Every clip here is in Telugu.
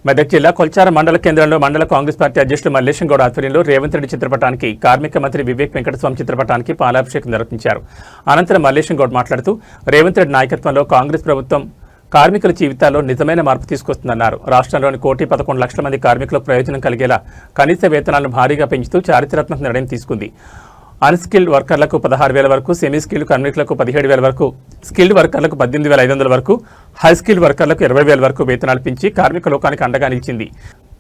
మెదక్ జిల్లా కొల్చార మండల కేంద్రంలో మండల కాంగ్రెస్ పార్టీ అధ్యక్షులు మల్లేశం గౌడ్ ఆధ్వర్యంలో రేవంత్ రెడ్డి చిత్రపటానికి కార్మిక మంత్రి వివేక్ వెంకటస్వామి చిత్రపటానికి పాలాభిషేకం నిర్వహించారు. అనంతరం మల్లేశం గౌడ్ మాట్లాడుతూ రేవంత్ రెడ్డి నాయకత్వంలో కాంగ్రెస్ ప్రభుత్వం కార్మికుల జీవితాల్లో నిజమైన మార్పు తీసుకొస్తుందన్నారు. రాష్ట్రంలోని 1,11,00,000 మంది కార్మికులకు ప్రయోజనం కలిగేలా కనీస వేతనాలను భారీగా పెంచుతూ చారిత్రాత్మక నిర్ణయం తీసుకుంది. అన్స్కిల్డ్ వర్కర్లకు 16,000 వరకు, సెమీ స్కిల్డ్ కార్మికులకు 17,000 వరకు, స్కిల్డ్ వర్కర్లకు 18,500 వరకు, హై స్కిల్డ్ వర్కర్లకు 20,000 వరకు వేతనాలు పెంచి కార్మిక లోకానికి అండగా నిలిచింది.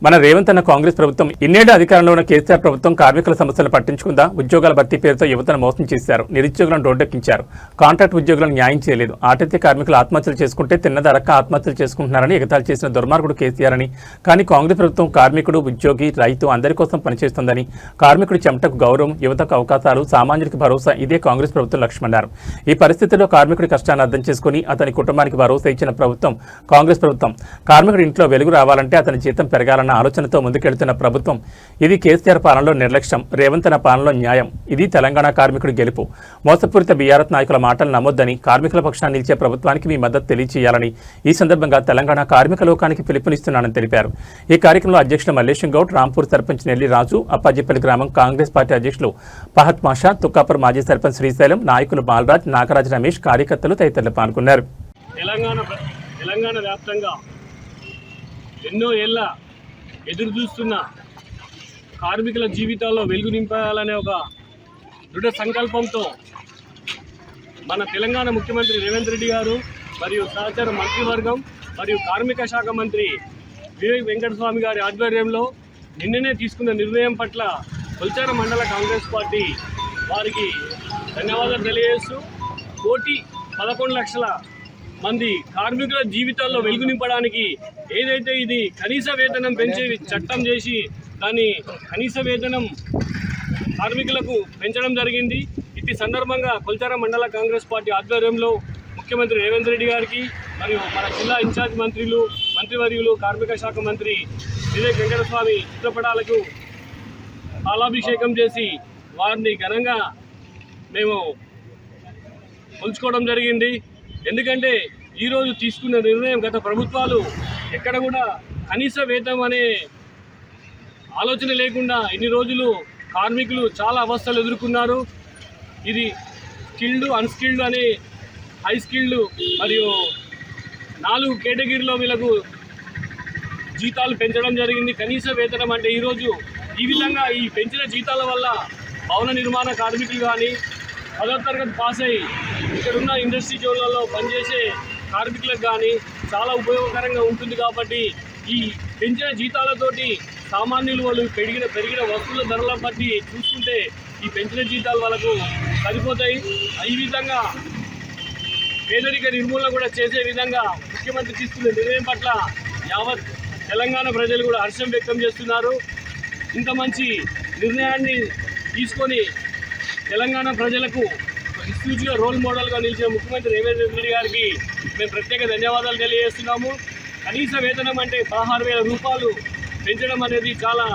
మన రేవంత్ అన్న కాంగ్రెస్ ప్రభుత్వం ఇన్నేళ్ల అధికారంలో ఉన్న కేసీఆర్ ప్రభుత్వం కార్మికుల సమస్యలను పట్టించుకుందా? ఉద్యోగాల భర్తీ పేరుతో యువతను మోసం చేశారు. నిరుద్యోగులను రోడ్డెక్కించారు. కాంట్రాక్ట్ ఉద్యోగులను న్యాయం చేయలేదు. ఆతిథ్య కార్మికులు ఆత్మహత్యలు చేసుకుంటే తిన్నదరక్క ఆత్మహత్యలు చేసుకుంటున్నారని ఎగతాళి చేసిన దుర్మార్గుడు కేసీఆర్ అని, కానీ కాంగ్రెస్ ప్రభుత్వం కార్మికుడు, ఉద్యోగి, రైతు అందరి కోసం పనిచేస్తుందని, కార్మికుడి చెమటకు గౌరవం, యువతకు అవకాశాలు, సామాన్యుడికి భరోసా ఇదే కాంగ్రెస్ ప్రభుత్వం లక్ష్యమన్నారు. ఈ పరిస్థితుల్లో కార్మికుడి కష్టాన్ని అర్థం చేసుకుని అతని కుటుంబానికి భరోసా ఇచ్చిన ప్రభుత్వం కాంగ్రెస్ ప్రభుత్వం. కార్మికుడి ఇంట్లో వెలుగు రావాలంటే అతని జీతం పెరగాలన్న ఆలోచనతో ముందుకెళ్తున్న ప్రభుత్వం. ఇది కేసీఆర్ పాలనలో నిర్లక్ష్యం, రేవంత్ అన్న పాలనలో న్యాయం. ఇది తెలంగాణ కార్మికుడి గెలుపు. మోసపూరిత బీఆర్ఎస్ నాయకుల మాటలు నమ్మొద్దని, కార్మికుల పక్షాన్ని నిలిచే ప్రభుత్వానికి మీ మద్దతు తెలియజేయాలని ఈ సందర్భంగా తెలంగాణ కార్మిక లోకానికి పిలుపునిస్తున్నానని తెలిపారు. ఈ కార్యక్రమంలో అధ్యక్షులు మల్లేశం గౌడ్, రాంపూర్ సర్పంచ్ నెల్లి రాజు, అప్పాజిపల్లి గ్రామం కాంగ్రెస్ పార్టీ అధ్యక్షులు ఫహద్ మాషా, తుక్కాపూర్ మాజీ సర్పంచ్ శ్రీశైలం, నాయకులు బాలరాజ్, నాగరాజ్ రమేష్, కార్యకర్తలు తదితరులు పాల్గొన్నారు. తెలంగాణ వ్యాప్తంగా ఎన్నో ఏళ్ల ఎదురు చూస్తున్న కార్మికుల జీవితాల్లో వెలుగు నింపాలనే ఒక దృఢ సంకల్పంతో మన తెలంగాణ ముఖ్యమంత్రి రేవంత్ రెడ్డి గారు మరియు సహచర మంత్రివర్గం మరియు కార్మిక శాఖ మంత్రి వివేక్ వెంకటస్వామి గారి ఆధ్వర్యంలో నిన్ననే తీసుకున్న నిర్ణయం పట్ల కొల్చార మండల కాంగ్రెస్ పార్టీ వారికి ధన్యవాదాలు తెలియజేస్తూ 1,11,00,000 మంది కార్మికుల జీవితాల్లో వెలుగు నింపడానికి ఏదైతే ఇది కనీస వేతనం పెంచే చట్టం చేసి దాన్ని కనీస వేతనం కార్మికులకు పెంచడం జరిగింది. ఇట్టి సందర్భంగా కొల్చార మండల కాంగ్రెస్ పార్టీ ఆధ్వర్యంలో ముఖ్యమంత్రి రేవంత్ రెడ్డి గారికి మరియు మన జిల్లా ఇన్ఛార్జ్ మంత్రివర్యులు కార్మిక శాఖ మంత్రి వివేక్ వెంకటస్వామి చిత్రపటాలకు పాలాభిషేకం చేసి వారిని ఘనంగా మేము కొలుచుకోవడం జరిగింది. ఎందుకంటే ఈరోజు తీసుకున్న నిర్ణయం గత ప్రభుత్వాలు ఎక్కడ కూడా కనీస వేతనం అనే ఆలోచన లేకుండా ఇన్ని రోజులు కార్మికులు చాలా అవస్థలు ఎదుర్కొన్నారు. ఇది స్కిల్డ్, అన్స్కిల్డ్ అనే హై స్కిల్డ్ మరియు 4 కేటగిరీలో వీళ్ళకు జీతాలు పెంచడం జరిగింది. కనీస వేతనం అంటే ఈరోజు ఈ విధంగా ఈ పెంచిన జీతాల వల్ల భవన నిర్మాణ కార్మికులు కానీ 10వ తరగతి పాస్ అయ్యి ఇక్కడున్న ఇండస్ట్రీ జోన్లలో పనిచేసే కార్మికులకు కానీ చాలా ఉపయోగకరంగా ఉంటుంది. కాబట్టి ఈ పెంచిన జీతాలతోటి సామాన్యులు వాళ్ళు పెరిగిన వస్తువుల ధరలను బట్టి చూసుకుంటే ఈ పెంచిన జీతాలు వాళ్ళకు సరిపోతాయి. ఈ విధంగా పేదరిక నిర్మూలన కూడా చేసే విధంగా ముఖ్యమంత్రి తీసుకున్న నిర్ణయం పట్ల యావత్ తెలంగాణ ప్రజలు కూడా హర్షం వ్యక్తం చేస్తున్నారు. ఇంత మంచి నిర్ణయాన్ని తీసుకొని తెలంగాణ ప్రజలకు ఇన్స్టిట్యూట్గా రోల్ మోడల్గా నిలిచిన ముఖ్యమంత్రి రేవంత్ రెడ్డి గారికి మేము ప్రత్యేక ధన్యవాదాలు తెలియజేస్తున్నాము. కనీస వేతనం అంటే 16,000 రూపాయలు పెంచడం అనేది చాలా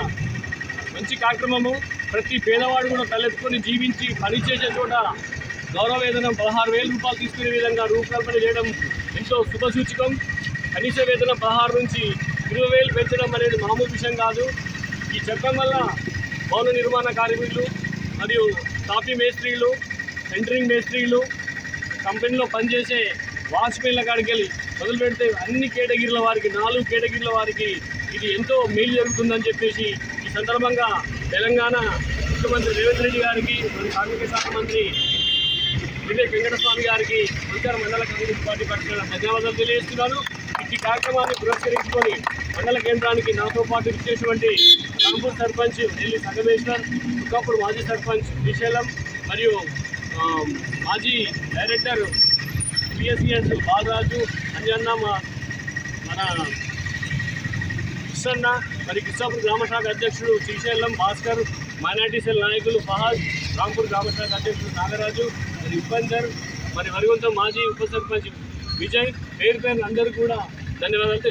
మంచి కార్యక్రమము. ప్రతి పేదవాడు కూడా తలెత్తుకొని జీవించి పనిచేసే చోట గౌరవ వేతనం 16,000 రూపాయలు తీసుకునే విధంగా రూపకల్పన చేయడం ఎంతో శుభసూచకం. కనీస వేతనం 16 నుంచి 20,000 పెంచడం అనేది మామూలు విషయం కాదు. ఈ చట్టం వల్ల భవన నిర్మాణ కార్మికులు మరియు కాఫీ మేస్త్రీలు, సెంటరింగ్ మేస్త్రీలు, కంపెనీలో పనిచేసే వాచ్మెన్ల కాడికి వెళ్ళి మొదలు పెడితే అన్ని కేటగిరీల వారికి 4 కేటగిరీల వారికి ఇది ఎంతో మేలు జరుగుతుందని చెప్పేసి ఈ సందర్భంగా తెలంగాణ ముఖ్యమంత్రి రేవంత్ రెడ్డి గారికి మరియు కార్మిక శాఖ మంత్రి వివేక్ వెంకటస్వామి గారికి కొల్చార మండల కాంగ్రెస్ పార్టీ పక్షాన ధన్యవాదాలు తెలియజేస్తున్నాను. ఈ కార్యక్రమాన్ని పురస్కరించుకొని మండల కేంద్రానికి నాతో పాటు ఇచ్చేటువంటి రాంపూర్ సర్పంచ్ నెల్లి సంగమేశ్వర్, తుక్కాపూర్ మాజీ సర్పంచ్ శ్రీశైలం మరియు మాజీ డైరెక్టర్ పిఎస్సిఎస్ బాలరాజు, అంజన్న, మన కృష్ణన్న, మరి కృష్ణాపూర్ గ్రామశాఖ అధ్యక్షుడు శ్రీశైలం భాస్కర్, మైనార్టీ సెల్ నాయకులు ఫహాద్, రాంపూర్ గ్రామశాఖ అధ్యక్షుడు నాగరాజు, మరి ఉపేందర్, మరి వరిగొంత మాజీ ఉప సర్పంచ్ విజయ్, పేరు అందరూ కూడా ధన్యవాదాలు.